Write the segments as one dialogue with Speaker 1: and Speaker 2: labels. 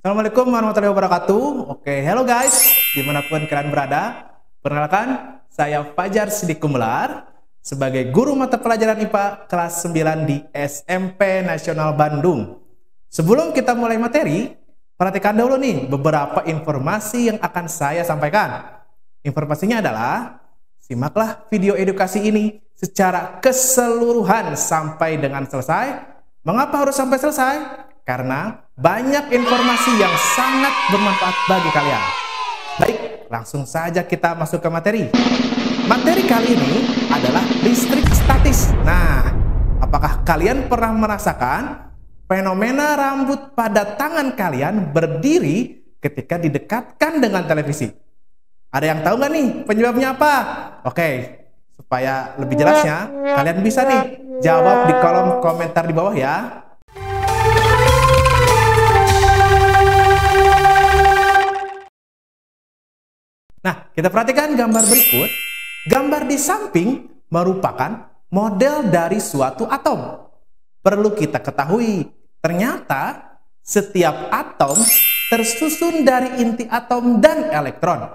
Speaker 1: Assalamualaikum warahmatullahi wabarakatuh. Oke, hello guys, dimanapun kalian berada. Perkenalkan, saya Fajar Sidik Gumelar sebagai guru mata pelajaran IPA kelas 9 di SMP Nasional Bandung. Sebelum kita mulai materi, perhatikan dulu nih beberapa informasi yang akan saya sampaikan. Informasinya adalah, simaklah video edukasi ini secara keseluruhan sampai dengan selesai. Mengapa harus sampai selesai? Karena banyak informasi yang sangat bermanfaat bagi kalian. Baik, langsung saja kita masuk ke materi. Materi kali ini adalah listrik statis. Nah, apakah kalian pernah merasakan fenomena rambut pada tangan kalian berdiri ketika didekatkan dengan televisi? Ada yang tahu nggak nih penyebabnya apa? Oke, supaya lebih jelasnya, kalian bisa nih jawab di kolom komentar di bawah ya. Nah, kita perhatikan gambar berikut. Gambar di samping merupakan model dari suatu atom. Perlu kita ketahui, ternyata setiap atom tersusun dari inti atom dan elektron.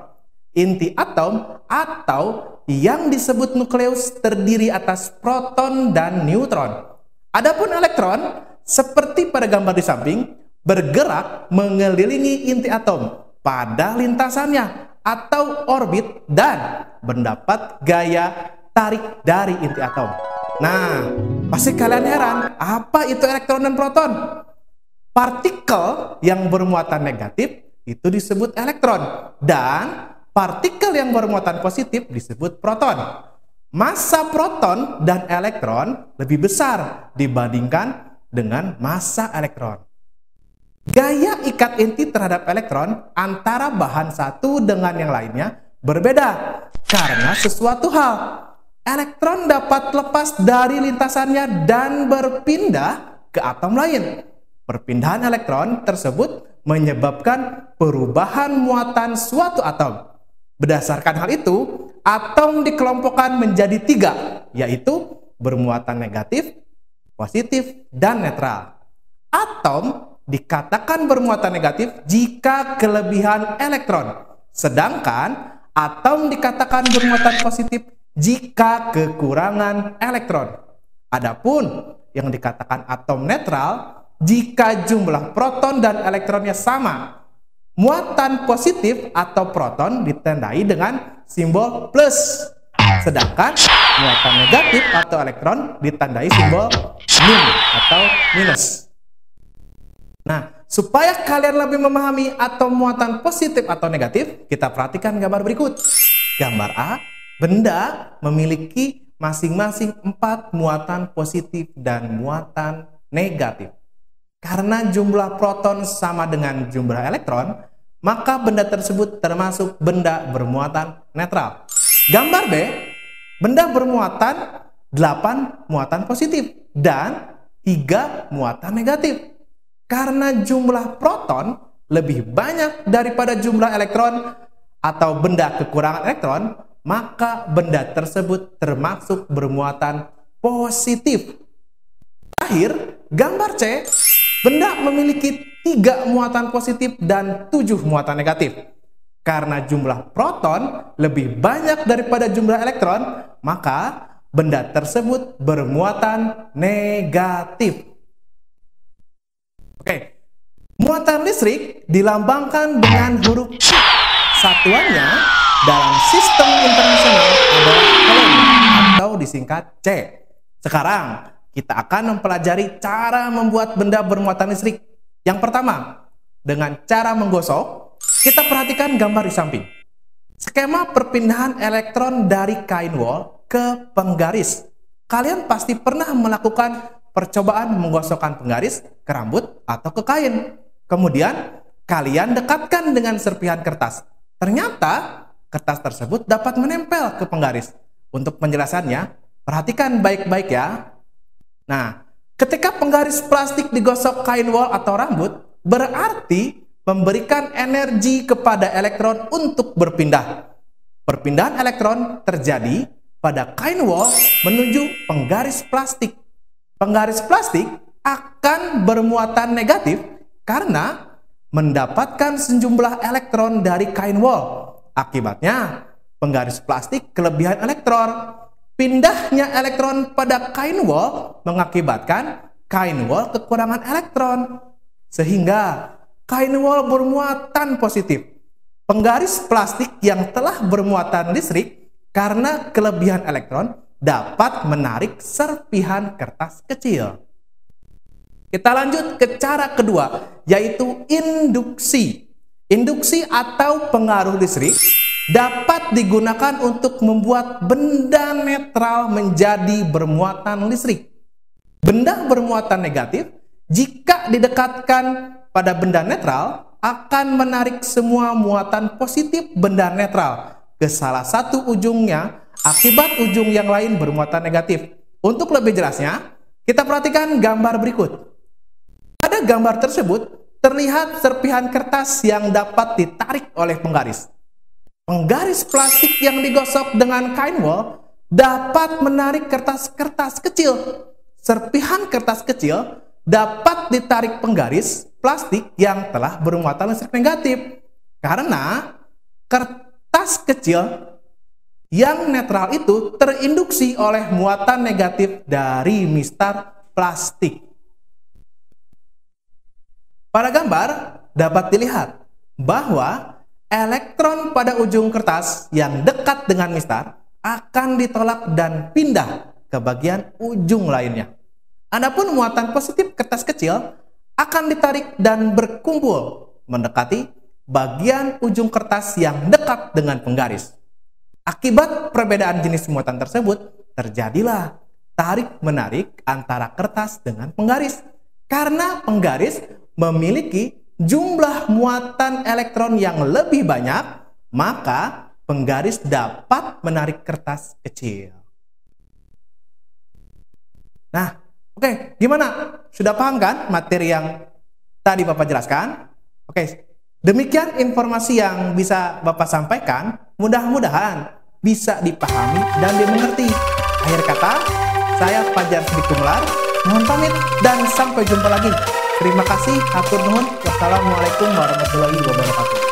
Speaker 1: Inti atom atau yang disebut nukleus terdiri atas proton dan neutron. Adapun elektron, seperti pada gambar di samping, bergerak mengelilingi inti atom pada lintasannya atau orbit dan mendapat gaya tarik dari inti atom. Nah, pasti kalian heran, apa itu elektron dan proton? Partikel yang bermuatan negatif itu disebut elektron dan partikel yang bermuatan positif disebut proton. Massa proton dan elektron lebih besar dibandingkan dengan massa elektron. Gaya ikat inti terhadap elektron antara bahan satu dengan yang lainnya berbeda karena sesuatu hal. Elektron dapat lepas dari lintasannya dan berpindah ke atom lain. Perpindahan elektron tersebut menyebabkan perubahan muatan suatu atom. Berdasarkan hal itu, atom dikelompokkan menjadi 3, yaitu bermuatan negatif, positif, dan netral. Atom dikatakan bermuatan negatif jika kelebihan elektron, sedangkan atom dikatakan bermuatan positif jika kekurangan elektron. Adapun yang dikatakan atom netral jika jumlah proton dan elektronnya sama. Muatan positif atau proton ditandai dengan simbol plus, sedangkan muatan negatif atau elektron ditandai simbol min atau minus. Nah, supaya kalian lebih memahami atom muatan positif atau negatif, kita perhatikan gambar berikut. Gambar A, benda memiliki masing-masing 4 muatan positif dan muatan negatif. Karena jumlah proton sama dengan jumlah elektron, maka benda tersebut termasuk benda bermuatan netral. Gambar B, benda bermuatan 8 muatan positif dan 3 muatan negatif. Karena jumlah proton lebih banyak daripada jumlah elektron atau benda kekurangan elektron, maka benda tersebut termasuk bermuatan positif. Terakhir, gambar C, benda memiliki 3 muatan positif dan 7 muatan negatif. Karena jumlah proton lebih banyak daripada jumlah elektron, maka benda tersebut bermuatan negatif. Oke, muatan listrik dilambangkan dengan huruf C. Satuannya dalam sistem internasional adalah Coulomb atau disingkat C. Sekarang kita akan mempelajari cara membuat benda bermuatan listrik. Yang pertama, dengan cara menggosok. Kita perhatikan gambar di samping. Skema perpindahan elektron dari kain wol ke penggaris. Kalian pasti pernah melakukan percobaan menggosokkan penggaris ke rambut atau ke kain. Kemudian kalian dekatkan dengan serpihan kertas. Ternyata kertas tersebut dapat menempel ke penggaris. Untuk penjelasannya, perhatikan baik-baik ya. Nah, ketika penggaris plastik digosok kain wol atau rambut, berarti memberikan energi kepada elektron untuk berpindah. Perpindahan elektron terjadi pada kain wol menuju penggaris plastik. Penggaris plastik akan bermuatan negatif karena mendapatkan sejumlah elektron dari kain wol. Akibatnya, penggaris plastik kelebihan elektron. Pindahnya elektron pada kain wol mengakibatkan kain wol kekurangan elektron. Sehingga kain wol bermuatan positif. Penggaris plastik yang telah bermuatan listrik karena kelebihan elektron dapat menarik serpihan kertas kecil. Kita lanjut ke cara kedua, yaitu induksi. Induksi atau pengaruh listrik dapat digunakan untuk membuat benda netral menjadi bermuatan listrik. Benda bermuatan negatif, jika didekatkan pada benda netral, akan menarik semua muatan positif benda netral ke salah satu ujungnya, akibat ujung yang lain bermuatan negatif. Untuk lebih jelasnya, kita perhatikan gambar berikut. Pada gambar tersebut, terlihat serpihan kertas yang dapat ditarik oleh penggaris. Penggaris plastik yang digosok dengan kain wol dapat menarik kertas-kertas kecil. Serpihan kertas kecil dapat ditarik penggaris plastik yang telah bermuatan listrik negatif. Karena kertas kecil yang netral itu terinduksi oleh muatan negatif dari mistar plastik. Pada gambar dapat dilihat bahwa elektron pada ujung kertas yang dekat dengan mistar akan ditolak dan pindah ke bagian ujung lainnya. Adapun muatan positif kertas kecil akan ditarik dan berkumpul mendekati bagian ujung kertas yang dekat dengan penggaris. Akibat perbedaan jenis muatan tersebut, terjadilah tarik-menarik antara kertas dengan penggaris. Karena penggaris memiliki jumlah muatan elektron yang lebih banyak, maka penggaris dapat menarik kertas kecil. Nah, oke, gimana? Sudah paham kan materi yang tadi Bapak jelaskan? Oke, demikian informasi yang bisa Bapak sampaikan. Mudah-mudahan bisa dipahami dan dimengerti. Akhir kata, saya Fajar Sidik Gumelar, mohon pamit dan sampai jumpa lagi. Terima kasih, hatur nuhun. Wassalamualaikum warahmatullahi wabarakatuh.